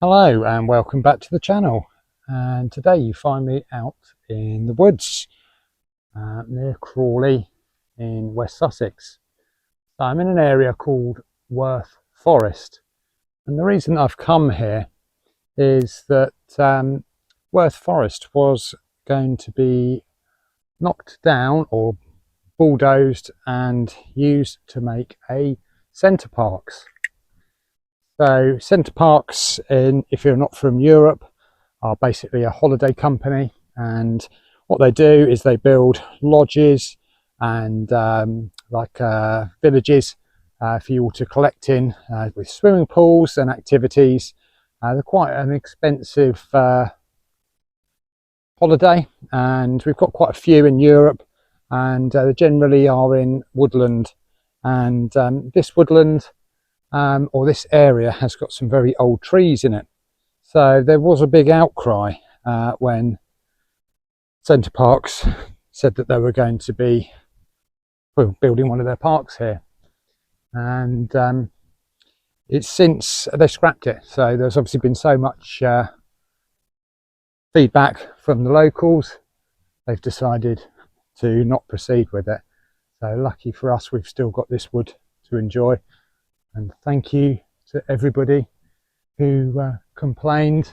Hello and welcome back to the channel, and today you find me out in the woods near Crawley in West Sussex. So I'm in an area called Worth Forest, and the reason I've come here is that Worth Forest was going to be knocked down or bulldozed and used to make a Center Parcs. So Center Parcs, if you're not from Europe, are basically a holiday company, and what they do is they build lodges and villages for you all to collect in, with swimming pools and activities. They're quite an expensive holiday, and we've got quite a few in Europe, and they generally are in woodland, and this woodland or this area has got some very old trees in it. So there was a big outcry when Center Parcs said that they were going to be building one of their parks here, and it's since they scrapped it. So there's obviously been so much feedback from the locals, they've decided to not proceed with it. So lucky for us, we've still got this wood to enjoy, and thank you to everybody who complained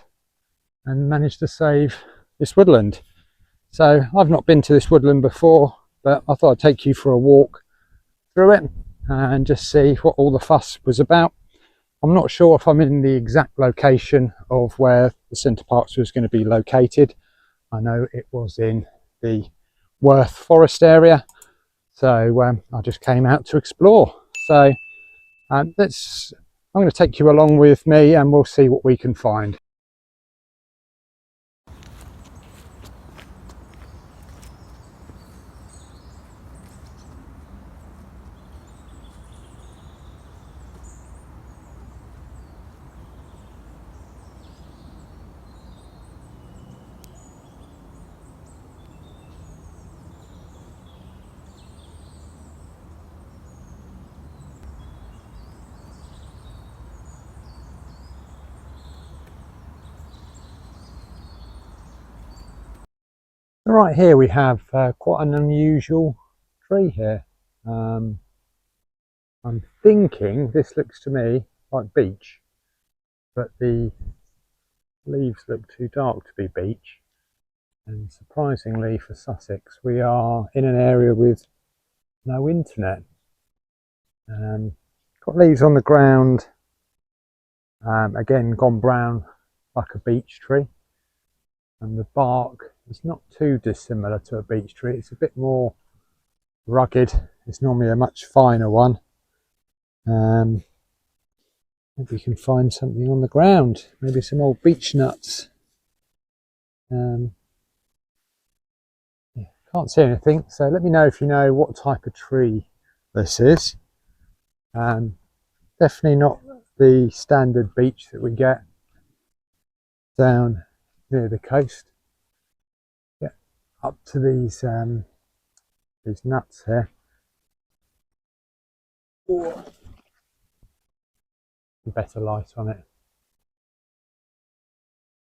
and managed to save this woodland. So I've not been to this woodland before, but I thought I'd take you for a walk through it and just see what all the fuss was about. I'm not sure if I'm in the exact location of where the Center Parcs was going to be located. I know it was in the Worth Forest area, so I just came out to explore. So I'm going to take you along with me and we'll see what we can find. Right here we have quite an unusual tree here. I'm thinking this looks to me like beech, but the leaves look too dark to be beech, and surprisingly for Sussex we are in an area with no internet. Got leaves on the ground, again gone brown like a beech tree, and the bark is not too dissimilar to a beech tree. It's a bit more rugged. It's normally a much finer one. Maybe we can find something on the ground, maybe some old beech nuts. Yeah, can't see anything, so let me know if you know what type of tree this is. Definitely not the standard beech that we get down near the coast. Yeah, up to these nuts here. Ooh. Better light on it.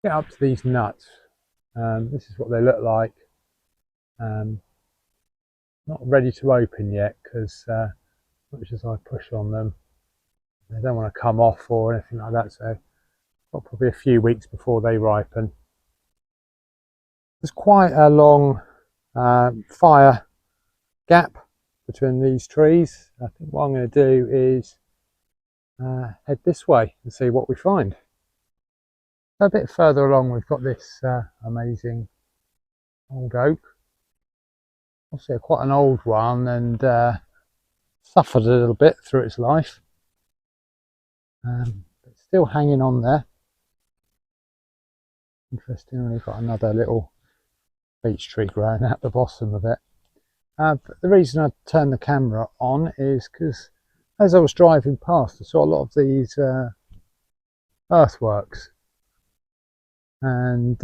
Get up to these nuts. This is what they look like. Not ready to open yet because much as I push on them, they don't want to come off or anything like that. So got probably a few weeks before they ripen. There's quite a long fire gap between these trees. I think what I'm going to do is head this way and see what we find. A bit further along we've got this amazing old oak. Obviously quite an old one, and suffered a little bit through its life, but still hanging on there. Interestingly, we've got another little beech tree growing out the bottom of it. But the reason I turned the camera on is because as I was driving past I saw a lot of these earthworks, and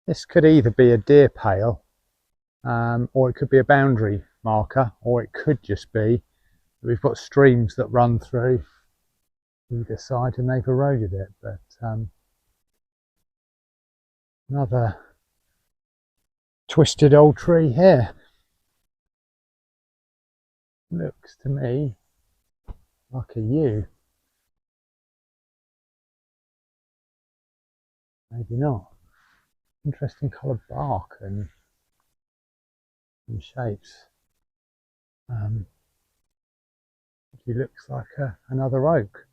this could either be a deer pale, or it could be a boundary marker, or it could just be that we've got streams that run through either side and they've eroded it. But another twisted old tree here. Looks to me like a yew. Maybe not. Interesting coloured bark and shapes. It looks like another oak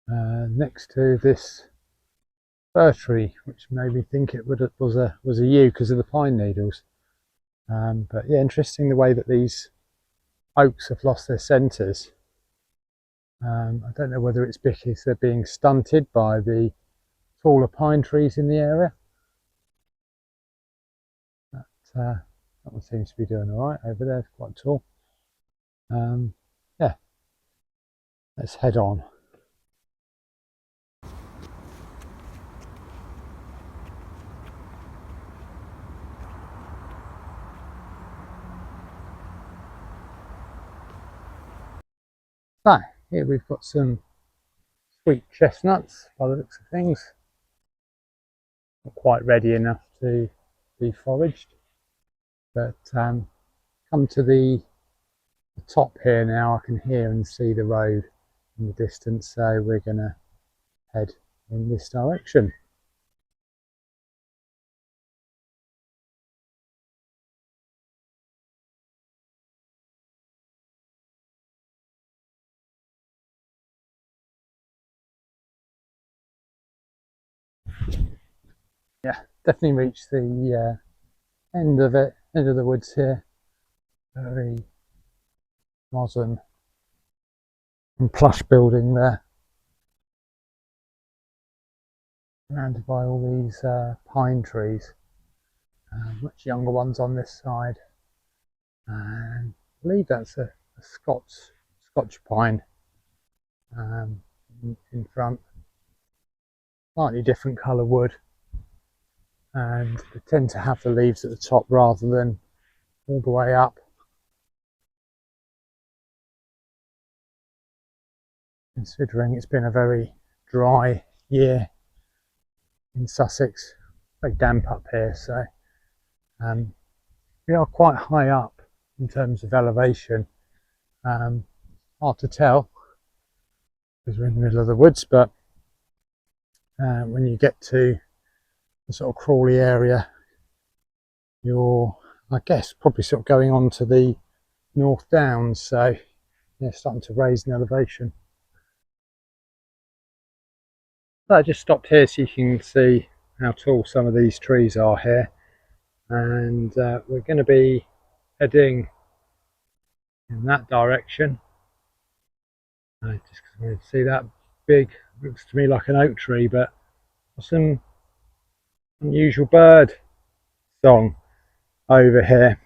next to this fir tree, which made me think it was a yew because of the pine needles. But yeah, interesting the way that these oaks have lost their centres. I don't know whether it's because they're being stunted by the taller pine trees in the area. But, that one seems to be doing all right over there, it's quite tall. Yeah, let's head on. So here we've got some sweet chestnuts by the looks of things. Not quite ready enough to be foraged, but come to the top here now. I can hear and see the road in the distance, so we're going to head in this direction. Yeah, definitely reached the end of the woods here. Very modern and plush building there, surrounded by all these pine trees. Much younger ones on this side, and I believe that's a Scotch pine in front. Slightly different colour wood, and they tend to have the leaves at the top rather than all the way up. Considering it's been a very dry year in Sussex, very damp up here, so we are quite high up in terms of elevation. Hard to tell because we're in the middle of the woods, but when you get to the sort of Crawley area, you're, I guess, probably sort of going on to the North Downs, so yeah, starting to raise in elevation. So I just stopped here so you can see how tall some of these trees are here, and we're going to be heading in that direction. Just because I want to see that big, looks to me like an oak tree, but some unusual bird song over here.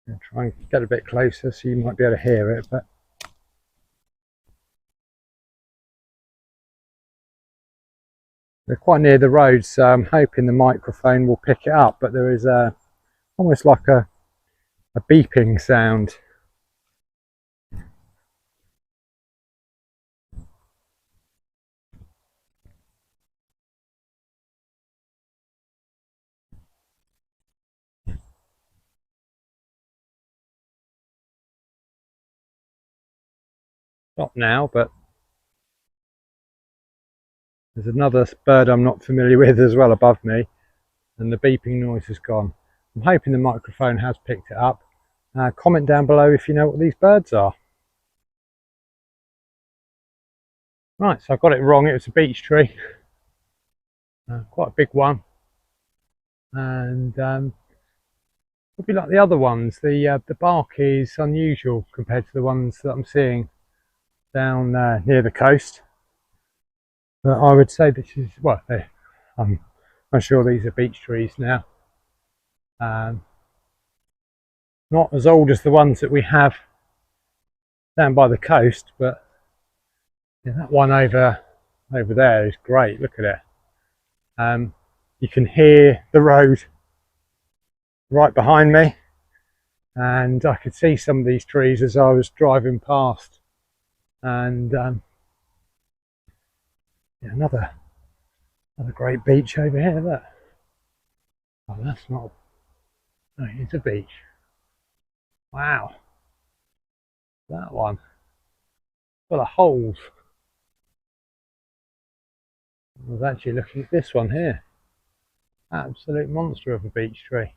I'll try and get a bit closer so you might be able to hear it, but we're quite near the road, so I'm hoping the microphone will pick it up, but there is almost like a beeping sound. Not now, but there's another bird I'm not familiar with as well above me, and the beeping noise has gone. I'm hoping the microphone has picked it up. Comment down below if you know what these birds are. Right, so I got it wrong, it was a beech tree. Quite a big one. And probably like the other ones, the bark is unusual compared to the ones that I'm seeing down near the coast. But I would say this is, well, I'm sure these are beech trees now. Not as old as the ones that we have down by the coast, but yeah, that one over there is great. Look at it. You can hear the road right behind me, and I could see some of these trees as I was driving past. And yeah, another great beach over here. Look. Oh, that's not. No, it's a beach. Wow, that one full of holes. I was actually looking at this one here. Absolute monster of a beech tree.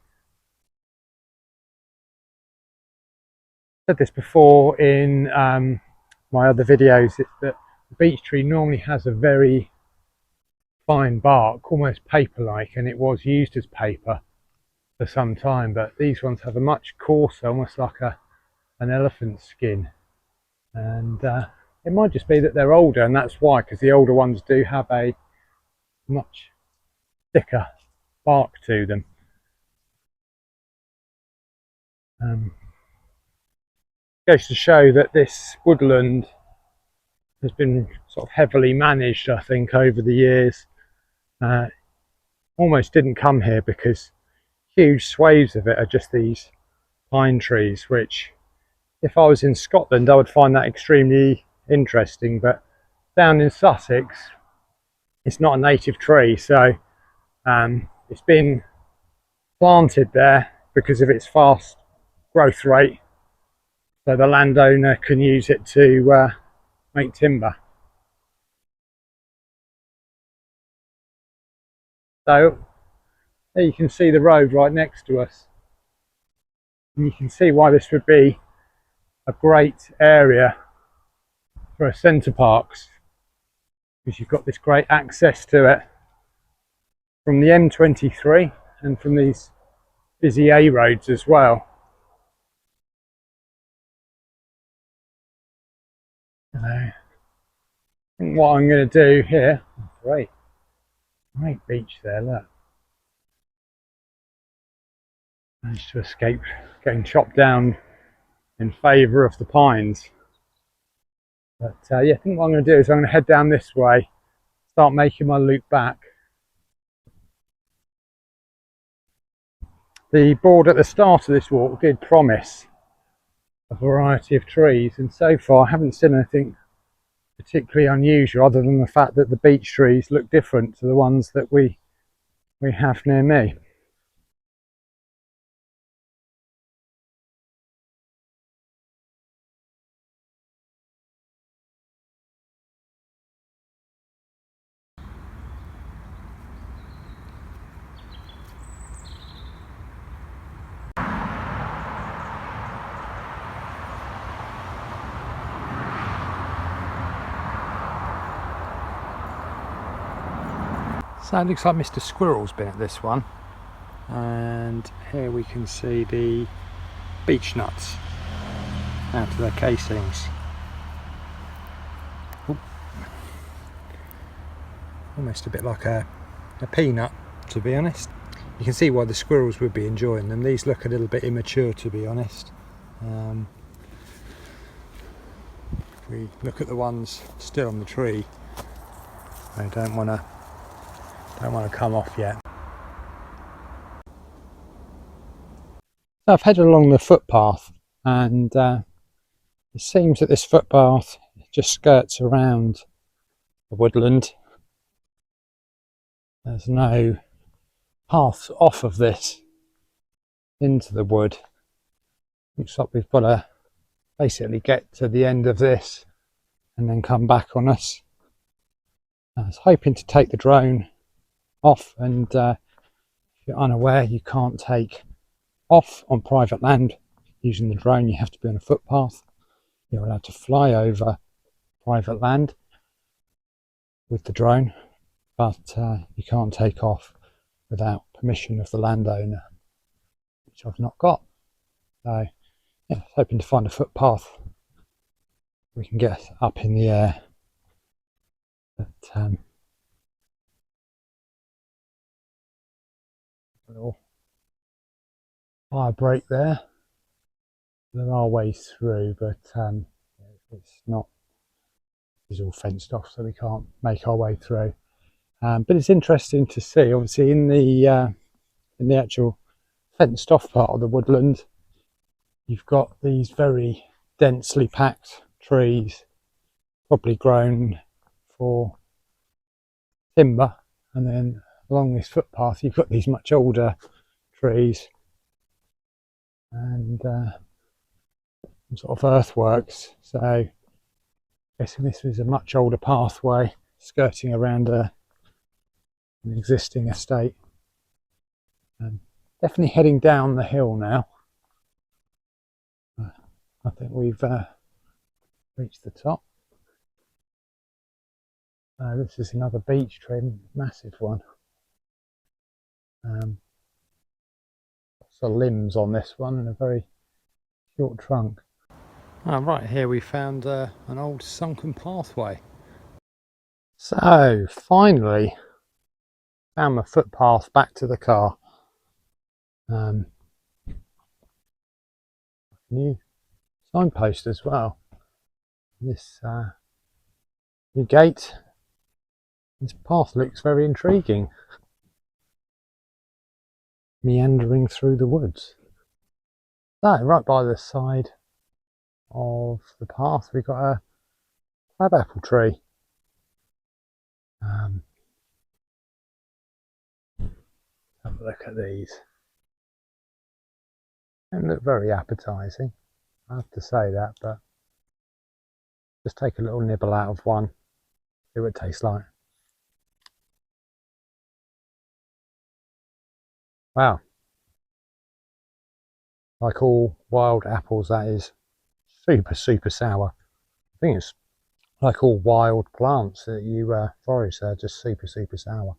I said this before in my other videos, that the beech tree normally has a very fine bark, almost paper-like, and it was used as paper for some time, but these ones have a much coarser, almost like an elephant's skin. And it might just be that they're older, and that's why, because the older ones do have a much thicker bark to them. Goes to show that this woodland has been sort of heavily managed, I think, over the years. Almost didn't come here because huge swathes of it are just these pine trees, which if I was in Scotland I would find that extremely interesting, but down in Sussex it's not a native tree, so it's been planted there because of its fast growth rate, so the landowner can use it to make timber. So there you can see the road right next to us, and you can see why this would be a great area for a Center Parcs, because you've got this great access to it from the M23 and from these busy A roads as well. I think what I'm going to do here, great beach there, look. Managed to escape getting chopped down in favour of the pines. But yeah, I think what I'm going to do is I'm going to head down this way, start making my loop back. The board at the start of this walk did promise a variety of trees, and so far I haven't seen anything particularly unusual, other than the fact that the beech trees look different to the ones that we have near me. So it looks like Mr. Squirrel's been at this one, and here we can see the beech nuts out of their casings. Ooh. Almost a bit like a peanut, to be honest. You can see why the squirrels would be enjoying them. These look a little bit immature, to be honest. If we look at the ones still on the tree, they don't want to come off yet. So I've headed along the footpath, and it seems that this footpath just skirts around the woodland. There's no path off of this into the wood. Looks like we've got to basically get to the end of this and then come back on us. I was hoping to take the drone off, and if you're unaware, you can't take off on private land using the drone. You have to be on a footpath. You're allowed to fly over private land with the drone, but you can't take off without permission of the landowner, which I've not got. So yeah, hoping to find a footpath we can get up in the air, but a little fire break there. There are ways through, but it's not. It's all fenced off, so we can't make our way through. But it's interesting to see, obviously, in the actual fenced off part of the woodland, you've got these very densely packed trees, probably grown for timber, and then along this footpath you've got these much older trees and sort of earthworks. So I'm guessing this was a much older pathway skirting around an existing estate. Definitely heading down the hill now. I think we've reached the top. This is another beech tree, massive one. Lots of limbs on this one and a very short trunk. Right here we found an old sunken pathway. So finally found my footpath back to the car. New signpost as well. This new gate. This path looks very intriguing. Meandering through the woods. So right by the side of the path we've got a crabapple tree. Have a look at these. They look very appetizing, I have to say that, but just take a little nibble out of one, see what it tastes like. Wow. Like all wild apples, that is super sour. I think it's like all wild plants that you forage, they're just super sour.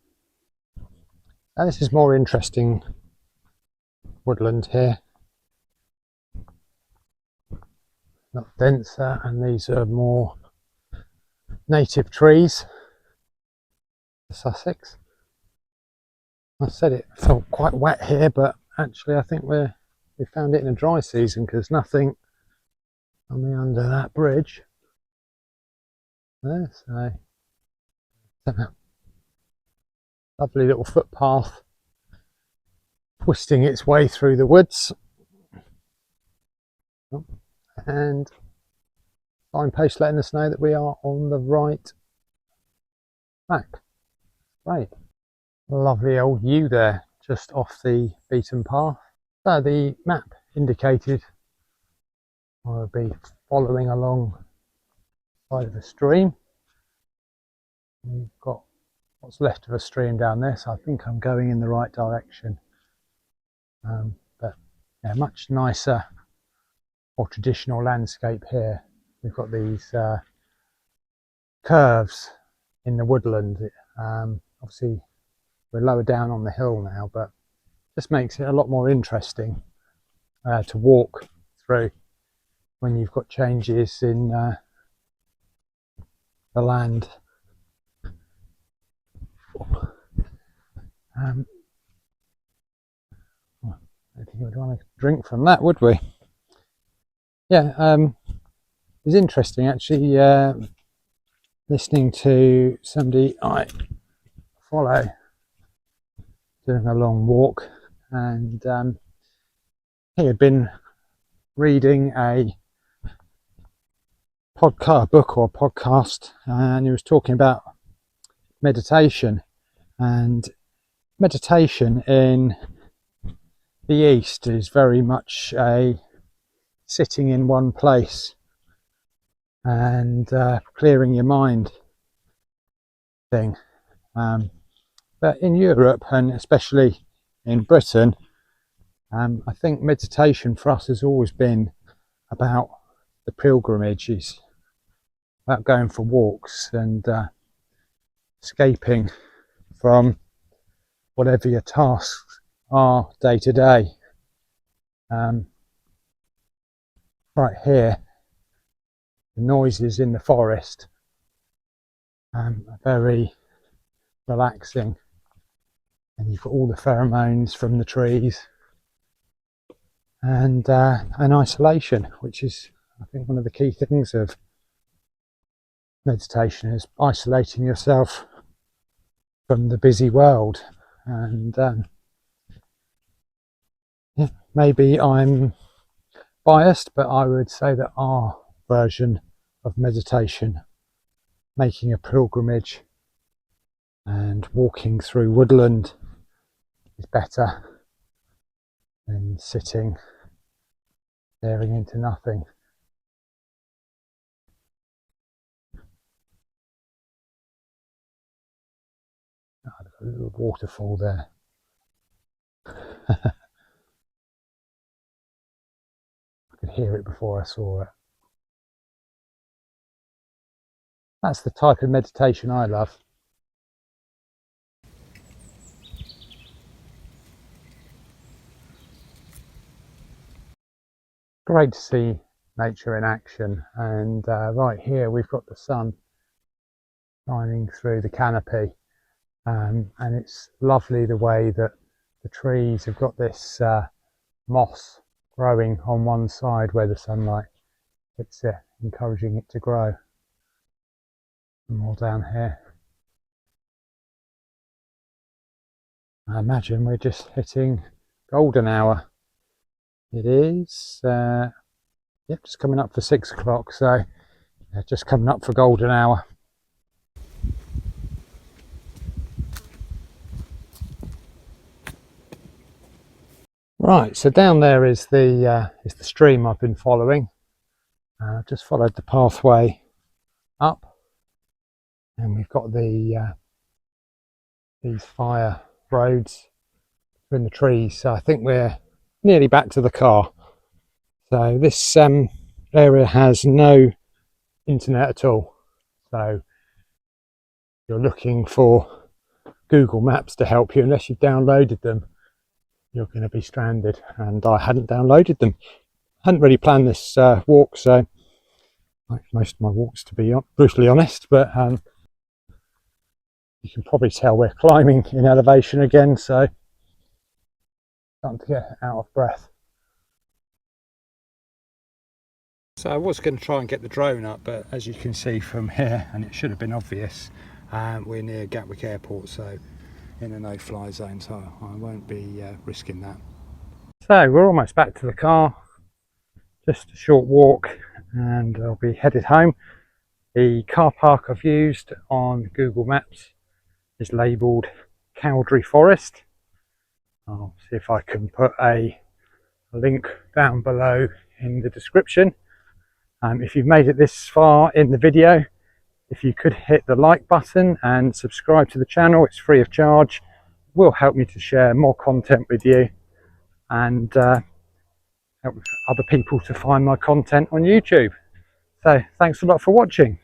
And this is more interesting woodland here. Not denser, and these are more native trees. Sussex. I said it felt quite wet here, but actually I think we found it in a dry season because nothing coming under that bridge. There, so lovely little footpath twisting its way through the woods. And signpost letting us know that we are on the right track. Great. Lovely old yew there, just off the beaten path. So the map indicated I will be following along the side of the stream. We've got what's left of a stream down there, so I think I'm going in the right direction. But yeah, much nicer, more traditional landscape here. We've got these curves in the woodland. Obviously we're lower down on the hill now, but just makes it a lot more interesting to walk through when you've got changes in the land. I don't think we'd want to drink from that, would we? Yeah, it's interesting actually listening to somebody I follow doing a long walk, and he had been reading a book or podcast, and he was talking about meditation. And meditation in the East is very much a sitting in one place and clearing your mind thing. But in Europe, and especially in Britain, I think meditation for us has always been about the pilgrimages, about going for walks and escaping from whatever your tasks are day to day. Right here, the noises in the forest are very relaxing, and you've got all the pheromones from the trees, and isolation, which is, I think, one of the key things of meditation, is isolating yourself from the busy world. And yeah, maybe I'm biased, but I would say that our version of meditation, making a pilgrimage and walking through woodland, is better than sitting staring into nothing. Oh, there's a little waterfall there. I could hear it before I saw it. That's the type of meditation I love. Great to see nature in action, and right here we've got the sun shining through the canopy, and it's lovely the way that the trees have got this moss growing on one side where the sunlight hits it, encouraging it to grow. More down here. I imagine we're just hitting golden hour. It is, yep, just coming up for 6 o'clock, so yeah, just coming up for golden hour. Right, so down there is the stream I've been following. Just followed the pathway up, and we've got these fire roads in the trees. So I think we're nearly back to the car. So this area has no internet at all. So you're looking for Google Maps to help you. Unless you've downloaded them, you're going to be stranded. And I hadn't downloaded them. Hadn't really planned this walk, so like most of my walks, to be brutally honest. But you can probably tell we're climbing in elevation again, so starting to get out of breath. So I was going to try and get the drone up, but as you can see from here, and it should have been obvious, we're near Gatwick Airport, so in a no-fly zone, so I won't be risking that. So we're almost back to the car, just a short walk and I'll be headed home. The car park I've used on Google Maps is labelled Cowdray Forest. I'll see if I can put a link down below in the description. If you've made it this far in the video, if you could hit the like button and subscribe to the channel, it's free of charge. It will help me to share more content with you and help other people to find my content on YouTube. So thanks a lot for watching.